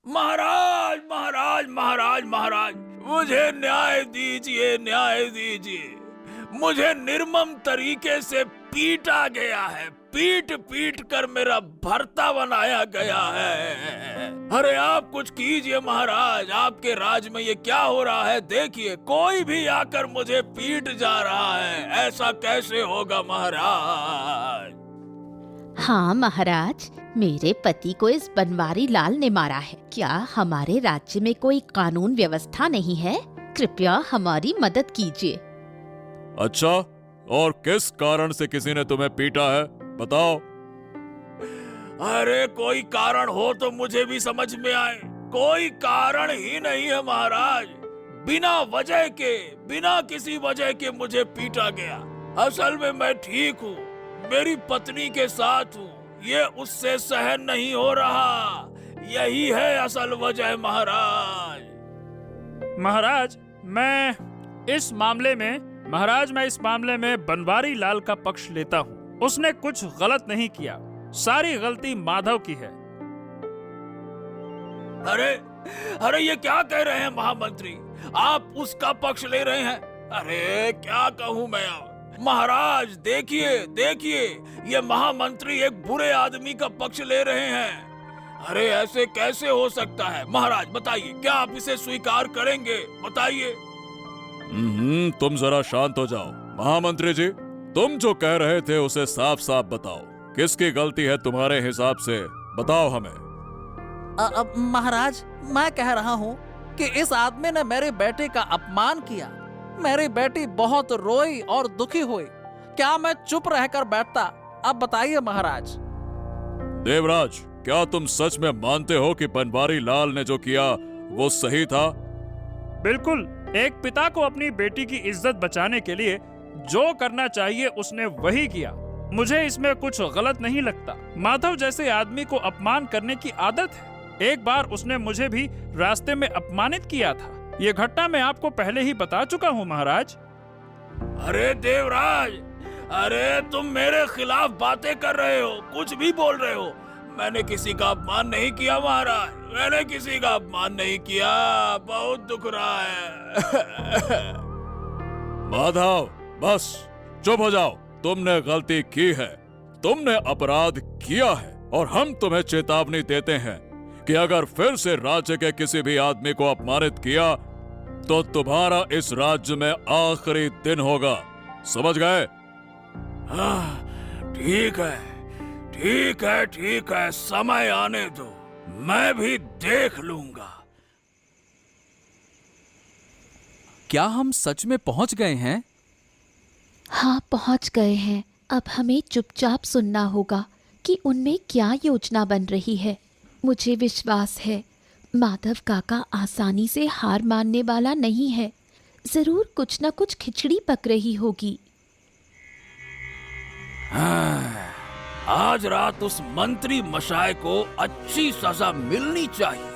महाराज महाराज महाराज महाराज, मुझे न्याय दीजिए, न्याय दीजिए। मुझे निर्मम तरीके से पीटा गया है, पीट पीट कर मेरा भर्ता बनाया गया है। अरे आप कुछ कीजिए महाराज, आपके राज में ये क्या हो रहा है? देखिए, कोई भी आकर मुझे पीट जा रहा है, ऐसा कैसे होगा महाराज? हाँ महाराज, मेरे पति को इस बनवारी लाल ने मारा है। क्या हमारे राज्य में कोई कानून व्यवस्था नहीं है? कृपया हमारी मदद कीजिए। अच्छा, और किस कारण से किसी ने तुम्हें पीटा है, बताओ। अरे कोई कारण हो तो मुझे भी समझ में आए। कोई कारण ही नहीं है महाराज। बिना वजह के, बिना किसी वजह के मुझे पीटा गया। असल में मैं ठीक हूँ, मेरी पत्नी के साथ हूँ, ये उससे सहन नहीं हो रहा। यही है असल वजह महाराज। महाराज, मैं इस मामले में बनवारी लाल का पक्ष लेता हूँ। उसने कुछ गलत नहीं किया, सारी गलती माधव की है। अरे अरे ये क्या कह रहे हैं महामंत्री? आप उसका पक्ष ले रहे हैं? अरे क्या कहूँ मैं अब? महाराज देखिए देखिए, ये महामंत्री एक बुरे आदमी का पक्ष ले रहे हैं। अरे ऐसे कैसे हो सकता है? महाराज बताइए, क्या आप इसे स्वीकार करेंगे? बताइए। तुम जरा शांत हो जाओ। महामंत्री जी, तुम जो कह रहे थे उसे साफ साफ बताओ। किसकी गलती है तुम्हारे हिसाब से? बताओ हमें। महाराज, मैं कह रहा हूँ कि इस आदमी ने मेरे बेटे का अपमान किया। मेरी बेटी बहुत रोई और दुखी हुई। क्या मैं चुप रहकर बैठता? अब बताइए महाराज। देवराज, क्या तुम सच में मानते हो कि बनवारी लाल ने जो किया वो सही था? बिल्कुल, एक पिता को अपनी बेटी की इज्जत बचाने के लिए जो करना चाहिए उसने वही किया। मुझे इसमें कुछ गलत नहीं लगता। माधव जैसे आदमी को अपमान करने की आदत है। एक बार उसने मुझे भी रास्ते में अपमानित किया था। ये घटना मैं आपको पहले ही बता चुका हूँ महाराज। अरे देवराज, अरे तुम मेरे खिलाफ बातें कर रहे हो, कुछ भी बोल रहे हो। मैंने किसी का अपमान नहीं किया महाराज, मैंने किसी का अपमान नहीं किया। बहुत दुख रहा है। माधव, बस चुप हो जाओ। तुमने गलती की है, तुमने अपराध किया है, और हम तुम्हें चेतावनी देते हैं कि अगर फिर से राज्य के किसी भी आदमी को अपमानित किया तो तुम्हारा इस राज्य में आखिरी दिन होगा। समझ गए? हाँ, ठीक है, ठीक है, ठीक है। समय आने दो, मैं भी देख लूंगा। क्या हम सच में पहुंच गए हैं? हाँ, पहुंच गए हैं। अब हमें चुपचाप सुनना होगा कि उनमें क्या योजना बन रही है। मुझे विश्वास है माधव काका आसानी से हार मानने वाला नहीं है। जरूर कुछ न कुछ खिचड़ी पक रही होगी। हाँ, आज रात उस मंत्री मशाय को अच्छी सजा मिलनी चाहिए।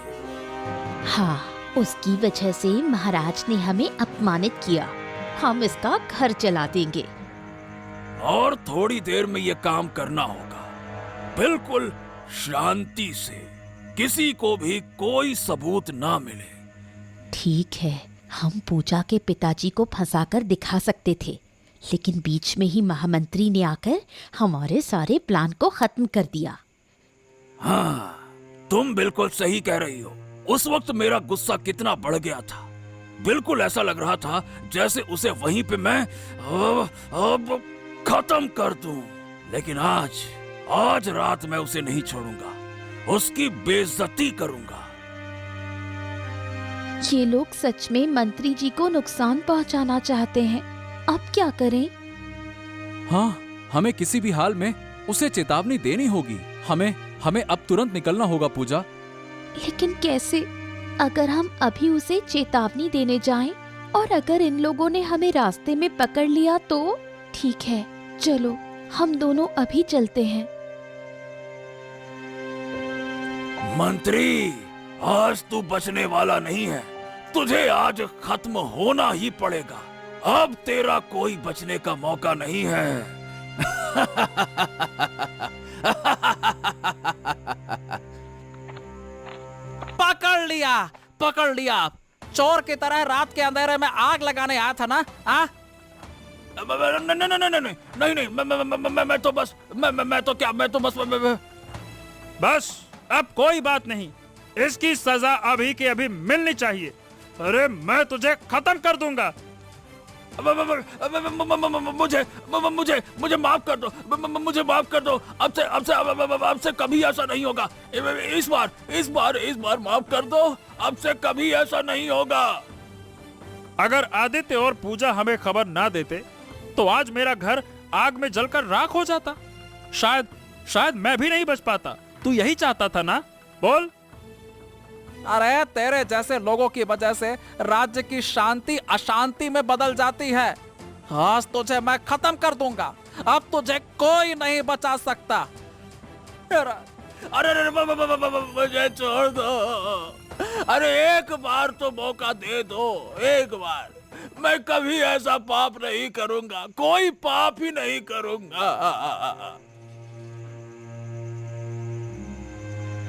हाँ, उसकी वजह से महाराज ने हमें अपमानित किया। हम इसका घर चला देंगे। और थोड़ी देर में ये काम करना होगा, बिल्कुल शांति से, किसी को भी कोई सबूत ना मिले। ठीक है, हम पूजा के पिताजी को फंसाकर दिखा सकते थे, लेकिन बीच में ही महामंत्री ने आकर हमारे सारे प्लान को खत्म कर दिया। हाँ, तुम बिल्कुल सही कह रही हो। उस वक्त मेरा गुस्सा कितना बढ़ गया था। बिल्कुल ऐसा लग रहा था जैसे उसे वहीं पे मैं अब खत्म कर दूं। लेकिन आज रात मैं उसे नहीं छोड़ूंगा, उसकी बेइज्जती करूंगा। ये लोग सच में मंत्री जी को नुकसान पहुंचाना चाहते हैं। अब क्या करें? हाँ, हमें किसी भी हाल में उसे चेतावनी देनी होगी। हमें अब तुरंत निकलना होगा पूजा। लेकिन कैसे? अगर हम अभी उसे चेतावनी देने जाएं और अगर इन लोगों ने हमें रास्ते में पकड़ लिया तो? ठीक है, चलो हम दोनों अभी चलते हैं। मंत्री, आज तू बचने वाला नहीं है। तुझे आज खत्म होना ही पड़ेगा। अब तेरा कोई बचने का मौका नहीं है। पकड़ लिया। चोर की तरह रात के अंधेरे में आग लगाने आया था ना? नहीं, मैं तो बस बस अब कोई बात नहीं, इसकी सजा अभी के अभी मिलनी चाहिए। अरे मैं तुझे खत्म कर दूंगा। मुझे माफ कर दो, मुझे माफ कर दो। अब से कभी ऐसा नहीं होगा। इस बार माफ कर दो। अब से कभी ऐसा नहीं होगा। अगर आदित्य और पूजा हमें खबर ना देते तो आज मेरा घर आग में जलकर राख हो जाता। शायद मैं भी नहीं बच पाता। तू यही चाहता था ना? बोल। अरे तेरे जैसे लोगों की वजह से राज्य की शांति अशांति में बदल जाती है। आज तुझे मैं खत्म कर दूंगा। अब तुझे कोई नहीं बचा सकता। अरे मुझे छोड़ दो। अरे एक बार तो मौका दे दो, एक बार। मैं कभी ऐसा पाप नहीं करूंगा, कोई पाप ही नहीं करूंगा।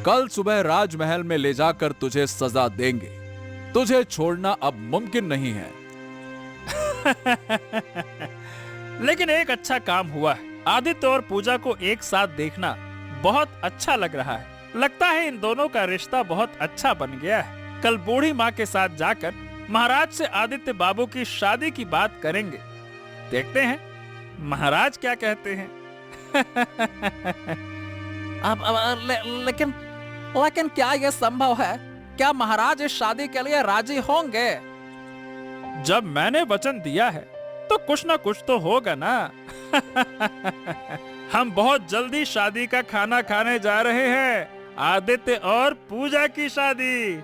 कल सुबह राजमहल में ले जाकर तुझे सजा देंगे। तुझे छोड़ना अब मुमकिन नहीं है। लेकिन एक अच्छा काम हुआ है। आदित्य और पूजा को एक साथ देखना बहुत अच्छा लग रहा है। लगता है इन दोनों का रिश्ता बहुत अच्छा बन गया है। कल बूढ़ी माँ के साथ जाकर महाराज से आदित्य बाबू की शादी की बात करेंगे। देखते हैं महाराज क्या कहते हैं। लेकिन क्या यह संभव है? क्या महाराज इस शादी के लिए राजी होंगे? जब मैंने वचन दिया है तो कुछ ना कुछ तो होगा ना। हम बहुत जल्दी शादी का खाना खाने जा रहे हैं। आदित्य और पूजा की शादी।